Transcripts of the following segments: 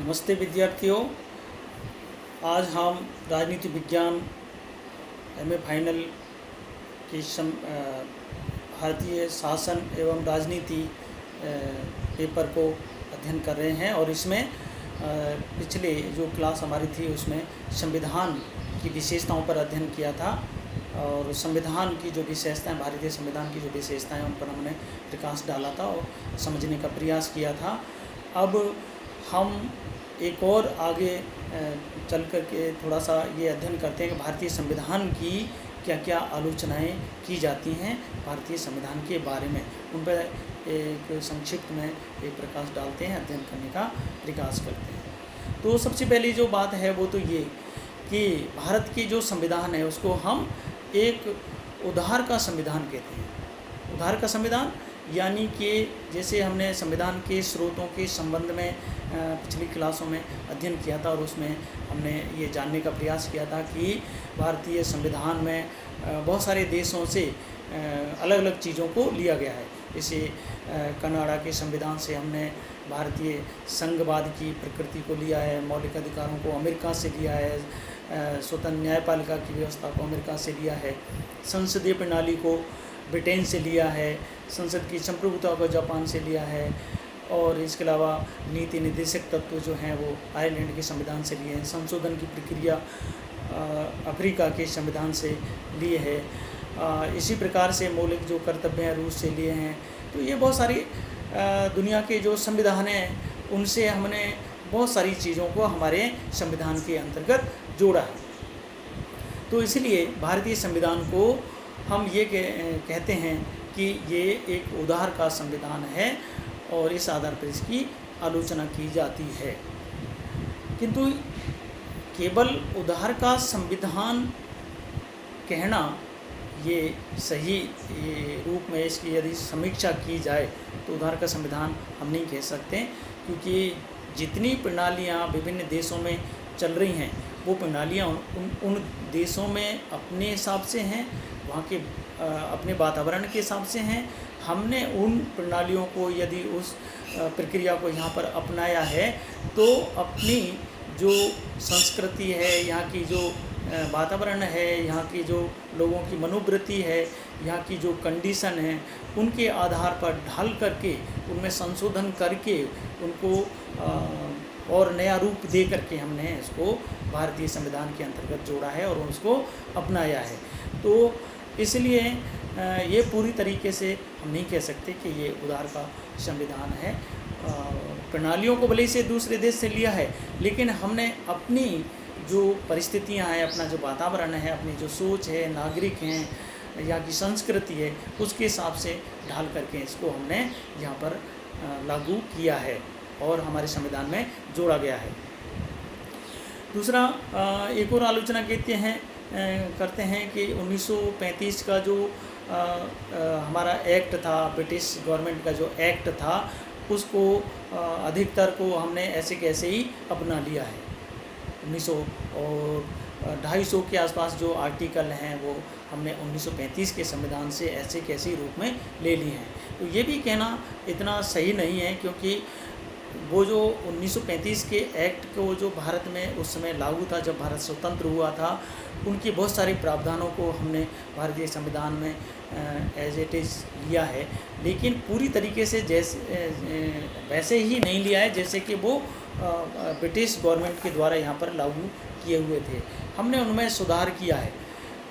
नमस्ते विद्यार्थियों। आज हम राजनीति विज्ञान एमए फाइनल की भारतीय शासन एवं राजनीति पेपर को अध्ययन कर रहे हैं और इसमें पिछले जो क्लास हमारी थी उसमें संविधान की विशेषताओं पर अध्ययन किया था और संविधान की जो विशेषताएं, भारतीय संविधान की जो विशेषताएं उन पर हमने प्रकाश डाला था और समझने का प्रयास किया था। अब हम एक और आगे चल कर के थोड़ा सा ये अध्ययन करते हैं कि भारतीय संविधान की क्या क्या आलोचनाएं की जाती हैं, भारतीय संविधान के बारे में उन पर एक संक्षिप्त में एक प्रकाश डालते हैं, अध्ययन करने का प्रयास करते हैं। तो सबसे पहली जो बात है वो तो ये कि भारत की जो संविधान है उसको हम एक उधार का संविधान कहते हैं। उधार का संविधान यानी कि जैसे हमने संविधान के स्रोतों के संबंध में पिछली क्लासों में अध्ययन किया था और उसमें हमने ये जानने का प्रयास किया था कि भारतीय संविधान में बहुत सारे देशों से अलग अलग चीज़ों को लिया गया है। जैसे कनाडा के संविधान से हमने भारतीय संघवाद की प्रकृति को लिया है, मौलिक अधिकारों को अमेरिका से लिया है, स्वतंत्र न्यायपालिका की व्यवस्था को अमेरिका से लिया है, संसदीय प्रणाली को ब्रिटेन से लिया है, संसद की संप्रभुता को जापान से लिया है और इसके अलावा नीति निर्देशक तत्व जो हैं वो आयरलैंड के संविधान से लिए हैं, संशोधन की प्रक्रिया अफ्रीका के संविधान से लिए है। इसी प्रकार से मौलिक जो कर्तव्य हैं रूस से लिए हैं। तो ये बहुत सारी दुनिया के जो संविधान हैं उनसे हमने बहुत सारी चीज़ों को हमारे संविधान के अंतर्गत जोड़ा है। तो इसलिए भारतीय संविधान को हम ये कहते हैं कि ये एक उधार का संविधान है और इस आधार पर इसकी आलोचना की जाती है। किंतु केवल उधार का संविधान कहना ये सही रूप में इसकी यदि समीक्षा की जाए तो उधार का संविधान हम नहीं कह सकते, क्योंकि जितनी प्रणालियाँ विभिन्न देशों में चल रही हैं वो प्रणालियाँ उन देशों में अपने हिसाब से हैं, वहाँ के अपने वातावरण के हिसाब से हैं। हमने उन प्रणालियों को यदि उस प्रक्रिया को यहाँ पर अपनाया है तो अपनी जो संस्कृति है, यहाँ की जो वातावरण है, यहाँ की जो लोगों की मनोवृत्ति है, यहाँ की जो कंडीशन है, उनके आधार पर ढाल करके उनमें संशोधन करके उनको और नया रूप दे करके हमने इसको भारतीय संविधान के अंतर्गत जोड़ा है और उसको अपनाया है। तो इसलिए ये पूरी तरीके से हम नहीं कह सकते कि ये उधार का संविधान है। प्रणालियों को भले से दूसरे देश से लिया है, लेकिन हमने अपनी जो परिस्थितियां हैं, अपना जो वातावरण है, अपनी जो सोच है, नागरिक हैं, यहाँ की संस्कृति है, उसके हिसाब से ढाल करके इसको हमने यहाँ पर लागू किया है और हमारे संविधान में जोड़ा गया है। दूसरा एक और आलोचना करते हैं कि 1935 का जो हमारा एक्ट था, ब्रिटिश गवर्नमेंट का जो एक्ट था, उसको अधिकतर को हमने ऐसे कैसे ही अपना लिया है। 1900 और 250 के आसपास जो आर्टिकल हैं वो हमने 1935 के संविधान से ऐसे कैसे रूप में ले लिए हैं। तो ये भी कहना इतना सही नहीं है, क्योंकि वो जो 1935 के एक्ट को जो भारत में उस समय लागू था, जब भारत स्वतंत्र हुआ था, उनके बहुत सारे प्रावधानों को हमने भारतीय संविधान में एज इट इज़ लिया है, लेकिन पूरी तरीके से वैसे ही नहीं लिया है जैसे कि वो ब्रिटिश गवर्नमेंट के द्वारा यहाँ पर लागू किए हुए थे। हमने उनमें सुधार किया है,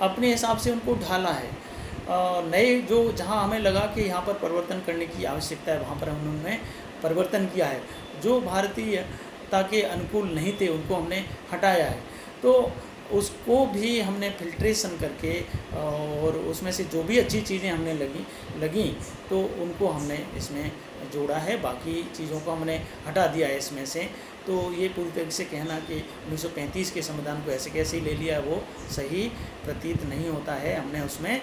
अपने हिसाब से उनको ढाला है। नए जो जहाँ हमें लगा कि यहाँ पर परिवर्तन करने की आवश्यकता है वहाँ पर उन्होंने परिवर्तन किया है। जो भारतीयता के अनुकूल नहीं थे उनको हमने हटाया है। तो उसको भी हमने फिल्ट्रेशन करके और उसमें से जो भी अच्छी चीज़ें हमने लगी तो उनको हमने इसमें जोड़ा है, बाकी चीज़ों को हमने हटा दिया है इसमें से। तो ये पूरी तरीके से कहना कि 1935 के संविधान को ऐसे कैसे ही ले लिया वो सही प्रतीत नहीं होता है। हमने उसमें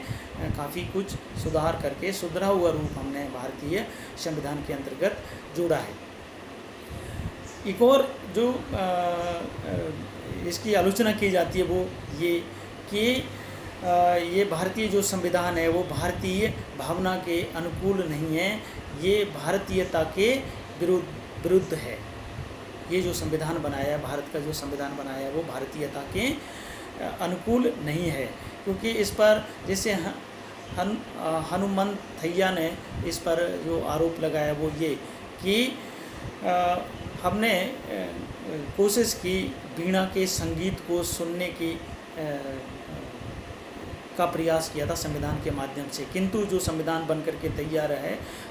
काफ़ी कुछ सुधार करके सुधरा हुआ रूप हमने भारतीय संविधान के अंतर्गत जोड़ा है। एक और जो इसकी आलोचना की जाती है वो ये कि ये भारतीय जो संविधान है वो भारतीय भावना के अनुकूल नहीं है, ये भारतीयता के विरुद्ध है। ये जो संविधान बनाया, भारत का जो संविधान बनाया, वो भारतीयता के अनुकूल नहीं है। क्योंकि इस पर जैसे हनुमंथैया ने इस पर जो आरोप लगाया वो ये कि हमने कोशिश की वीणा के संगीत को सुनने की का प्रयास किया था संविधान के माध्यम से, किंतु जो संविधान बन करके तैयार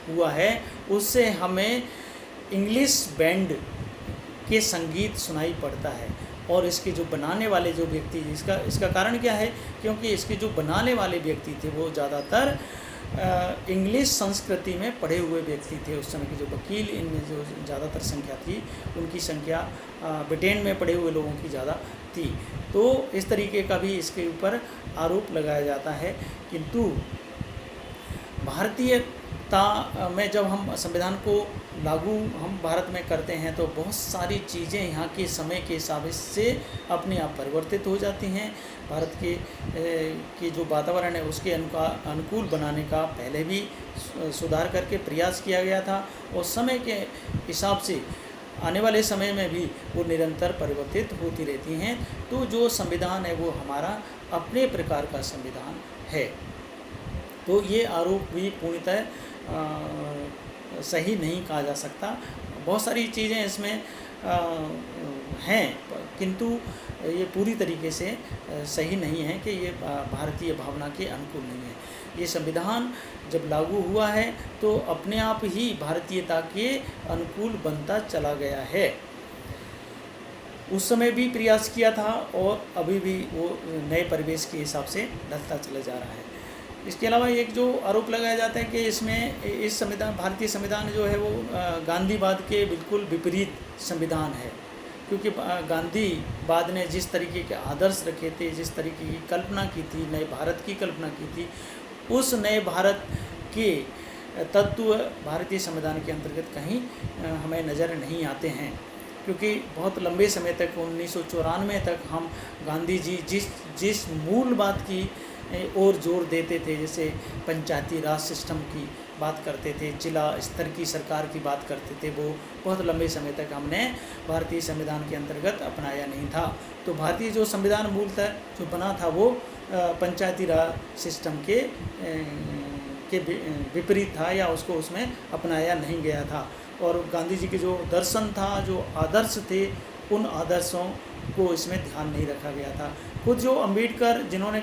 हुआ है उससे हमें इंग्लिश बैंड के संगीत सुनाई पड़ता है। और इसके जो बनाने वाले जो व्यक्ति, इसका कारण क्या है, क्योंकि इसके जो बनाने वाले व्यक्ति थे वो ज़्यादातर इंग्लिश संस्कृति में पढ़े हुए व्यक्ति थे। उस समय के जो वकील, इनमें जो ज़्यादातर संख्या थी उनकी संख्या ब्रिटेन में पढ़े हुए लोगों की ज़्यादा थी। तो इस तरीके का भी इसके ऊपर आरोप लगाया जाता है। किंतु भारतीयता में जब हम संविधान को लागू हम भारत में करते हैं तो बहुत सारी चीज़ें यहाँ के समय के हिसाब से अपने आप परिवर्तित हो जाती हैं। भारत के जो वातावरण है उसके अनुकूल बनाने का पहले भी सुधार करके प्रयास किया गया था, और समय के हिसाब से आने वाले समय में भी वो निरंतर परिवर्तित होती रहती हैं। तो जो संविधान है वो हमारा अपने प्रकार का संविधान है। तो ये आरोप भी पूर्णतः सही नहीं कहा जा सकता। बहुत सारी चीज़ें इसमें हैं, किंतु ये पूरी तरीके से सही नहीं है कि ये भारतीय भावना के अनुकूल नहीं है। ये संविधान जब लागू हुआ है तो अपने आप ही भारतीयता के अनुकूल बनता चला गया है। उस समय भी प्रयास किया था और अभी भी वो नए परिवेश के हिसाब से ढलता चला जा रहा है। इसके अलावा एक जो आरोप लगाया जाता है कि इसमें इस संविधान, भारतीय संविधान जो है वो गांधीवाद के बिल्कुल विपरीत संविधान है। क्योंकि गांधीवाद ने जिस तरीके के आदर्श रखे थे, जिस तरीके की कल्पना की थी, नए भारत की कल्पना की थी, उस नए भारत के तत्व भारतीय संविधान के अंतर्गत कहीं हमें नज़र नहीं आते हैं। क्योंकि बहुत लंबे समय तक 1994 तक हम गांधी जी जिस मूल बात की और जोर देते थे, जैसे पंचायती राज सिस्टम की बात करते थे, जिला स्तर की सरकार की बात करते थे, वो बहुत लंबे समय तक हमने भारतीय संविधान के अंतर्गत अपनाया नहीं था। तो भारतीय जो संविधान मूलतः जो बना था वो पंचायती राज सिस्टम के विपरीत था, या उसको उसमें अपनाया नहीं गया था। और गांधी जी के जो दर्शन था, जो आदर्श थे, उन आदर्शों को इसमें ध्यान नहीं रखा गया था। खुद जो अम्बेडकर जिन्होंने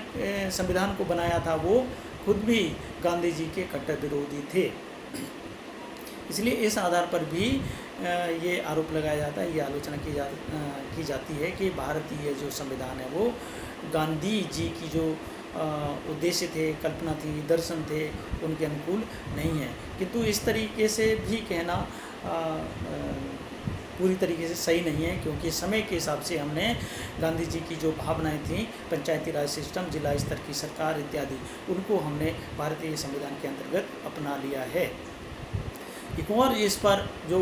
संविधान को बनाया था वो खुद भी गांधी जी के कट्टर विरोधी थे। इसलिए इस आधार पर भी ये आरोप लगाया जाता है, ये आलोचना की जाती है कि भारतीय जो संविधान है वो गांधी जी की जो उद्देश्य थे, कल्पना थी, दर्शन थे, उनके अनुकूल नहीं है। किंतु इस तरीके से भी कहना पूरी तरीके से सही नहीं है, क्योंकि समय के हिसाब से हमने गांधी जी की जो भावनाएं थीं, पंचायती राज सिस्टम, जिला स्तर की सरकार इत्यादि, उनको हमने भारतीय संविधान के अंतर्गत अपना लिया है। एक और इस पर जो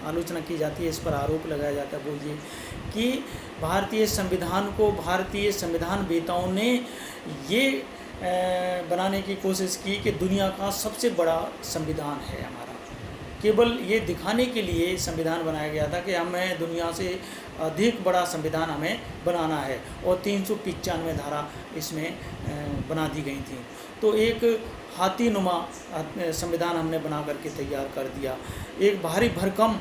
आलोचना की जाती है, इस पर आरोप लगाया जाता है वो ये कि भारतीय संविधान को भारतीय संविधान वेताओं ने ये बनाने की कोशिश की कि दुनिया का सबसे बड़ा संविधान है हमारा। केवल ये दिखाने के लिए संविधान बनाया गया था कि हमें दुनिया से अधिक बड़ा संविधान हमें बनाना है, और 395 धारा इसमें बना दी गई थी। तो एक हाथीनुमा संविधान हमने बना करके तैयार कर दिया, एक भारी भरकम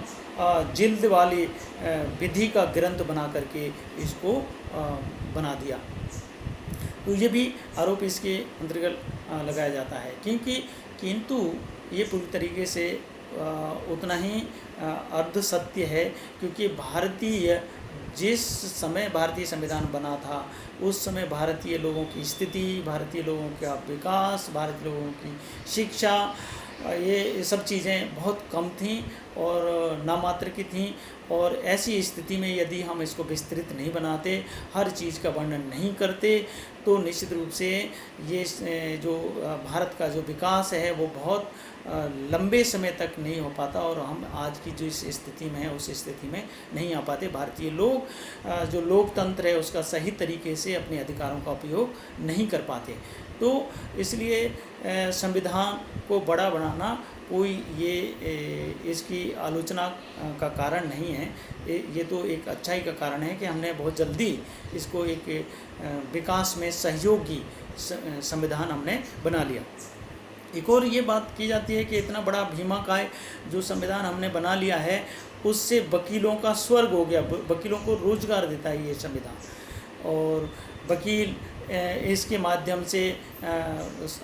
जिल्द वाली विधि का ग्रंथ बना करके इसको बना दिया। तो ये भी आरोप इसके अंतर्गत लगाया जाता है, किंतु ये पूरी तरीके से उतना ही अर्ध सत्य है। क्योंकि जिस समय भारतीय संविधान बना था उस समय भारतीय लोगों की स्थिति, भारतीय लोगों का विकास, भारतीय लोगों की शिक्षा, ये सब चीज़ें बहुत कम थीं और नामात्र की थीं। और ऐसी स्थिति में यदि हम इसको विस्तृत नहीं बनाते, हर चीज़ का वर्णन नहीं करते, तो निश्चित रूप से ये जो भारत का जो विकास है वो बहुत लंबे समय तक नहीं हो पाता, और हम आज की जो इस स्थिति में है उस स्थिति में नहीं आ पाते। भारतीय लोग जो लोकतंत्र है उसका सही तरीके से अपने अधिकारों का उपयोग नहीं कर पाते। तो इसलिए संविधान को बड़ा बनाना कोई ये इसकी आलोचना का कारण नहीं है। ये तो एक अच्छाई का कारण है कि हमने बहुत जल्दी इसको एक विकास में सहयोगी संविधान हमने बना लिया। एक और ये बात की जाती है कि इतना बड़ा भीमाकाय जो संविधान हमने बना लिया है, उससे वकीलों का स्वर्ग हो गया। वकीलों को रोजगार देता है ये संविधान। और वकील इसके माध्यम से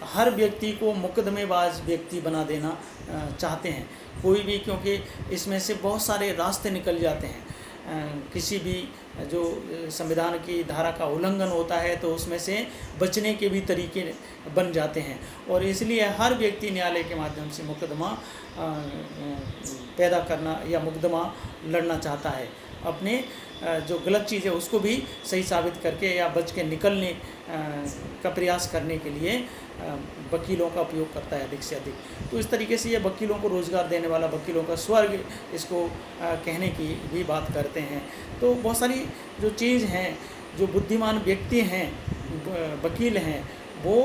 हर व्यक्ति को मुकदमेबाज व्यक्ति बना देना चाहते हैं कोई भी, क्योंकि इसमें से बहुत सारे रास्ते निकल जाते हैं। किसी भी जो संविधान की धारा का उल्लंघन होता है तो उसमें से बचने के भी तरीके बन जाते हैं, और इसलिए हर व्यक्ति न्यायालय के माध्यम से मुकदमा पैदा करना या मुकदमा लड़ना चाहता है। अपने जो गलत चीज़ है उसको भी सही साबित करके या बच के निकलने का प्रयास करने के लिए वकीलों का उपयोग करता है अधिक से अधिक। तो इस तरीके से ये वकीलों को रोज़गार देने वाला, वकीलों का स्वर्ग इसको कहने की भी बात करते हैं। तो बहुत सारी जो चीज़ हैं, जो बुद्धिमान व्यक्ति हैं, वकील हैं, वो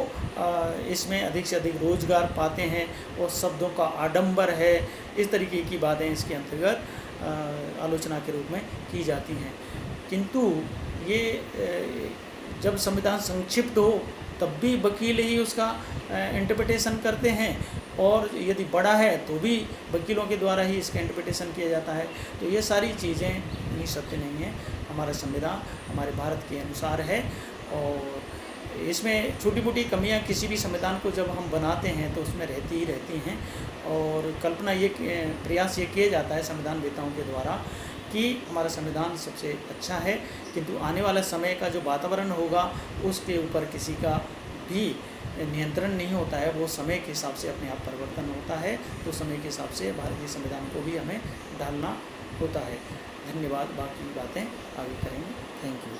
इसमें अधिक से अधिक रोज़गार पाते हैं और शब्दों का आडंबर है, इस तरीके की बातें इसके अंतर्गत आलोचना के रूप में की जाती हैं। किंतु ये जब संविधान संक्षिप्त हो तब भी वकील ही उसका इंटरप्रिटेशन करते हैं, और यदि बड़ा है तो भी वकीलों के द्वारा ही इसका इंटरप्रिटेशन किया जाता है। तो ये सारी चीज़ें इतनी सत्य नहीं है। हमारा संविधान हमारे भारत के अनुसार है, और इसमें छोटी मोटी कमियां किसी भी संविधान को जब हम बनाते हैं तो उसमें रहती ही रहती हैं। और कल्पना ये प्रयास ये किया जाता है संविधान वेताओं के द्वारा कि हमारा संविधान सबसे अच्छा है, किंतु आने वाला समय का जो वातावरण होगा उसके ऊपर किसी का भी नियंत्रण नहीं होता है। वो समय के हिसाब से अपने आप परिवर्तन होता है। तो समय के हिसाब से भारतीय संविधान को भी हमें ढालना होता है। धन्यवाद। बाकी बातें आगे करेंगे। Thank you.